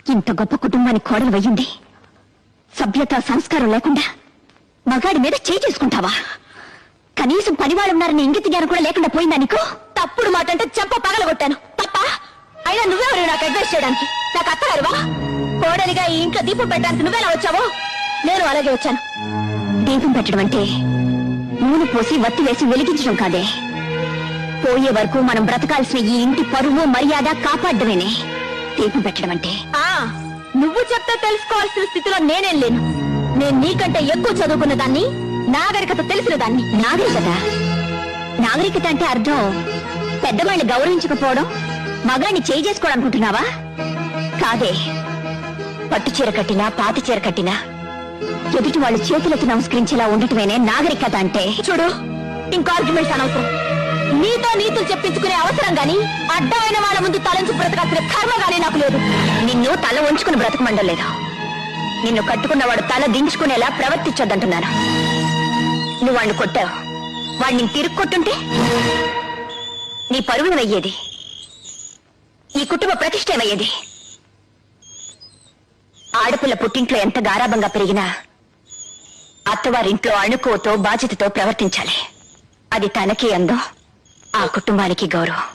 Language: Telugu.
ఇంత గొప్ప కుటుంబానికి కోడలు అయ్యింది సభ్యత సంస్కారం లేకుండా మగాడి మీద చేసుకుంటావా? కనీసం పనివాళ్ళున్నారని ఇంగిత జ్ఞానం కూడా లేకుండా పోయిందా నీకు? తప్పుడు మాట అంటే చెంప పగలగొట్టాను తప్ప. అయినా నువ్వెవరు నాకు అడ్వైస్ చేయడానికి? నాకు అత్తగారువా? కోడలిగా ఈ ఇంట్లో దీపం పెట్టడానికి నువ్వెలా వచ్చావో నేను అలాగే వచ్చాను. దీపం పెట్టడం అంటే నూనె పోసి వత్తి వేసి వెలిగించడం కాదే. పోయే వరకు మనం బ్రతకాల్సిన ఈ ఇంటి పరువు మర్యాద కాపాడమేనే దీపం పెట్టడం అంటే. నువ్వు చెప్తే తెలుసుకోవాల్సిన స్థితిలో నేనేం లేను. నేను నీకంటే ఎక్కువ చదువుకున్న దాన్ని, నాగరికత తెలిసిన దాన్ని. నాగరికత అంటే అర్థం పెద్దవాళ్ళని గౌరవించకపోవడం, మగాన్ని చేసుకోవాలనుకుంటున్నావా? కాదే. పట్టు చీర కట్టినా పాతి చీర కట్టినా ఎదుటి వాళ్ళు చేతులెత్తి నమస్కరించేలా ఉండటమేనే నాగరికత అంటే. చూడు, ఇంకో ఆర్గ్యుమెంట్స్ అనవసరం. నీతో నీతులు చెప్పించుకునే అవసరం గాని అడ్డమైన వాళ్ళ ముందు తలంచు బ్రతకాల్సిన కర్మ గానీ నాకు లేదు. నిన్ను తల ఉంచుకుని బ్రతకమండం లేదు. నిన్ను కట్టుకున్నవాడు తల దించుకునేలా ప్రవర్తించొద్దంటున్నాను. నువ్వు వాడిని కొట్టావు, వాడిని తిరిగి కొట్టుంటే నీ పరువు అయ్యేది, ఈ కుటుంబ ప్రతిష్ట ఏమయ్యేది. ఆడపిల్ల పుట్టింట్లో ఎంత గారాభంగా పెరిగినా అత్తవారింట్లో అణుకోతో బాధ్యతతో ప్రవర్తించాలి. అది తనకి అందం, ఆ కుటుంబానికి గౌరవం.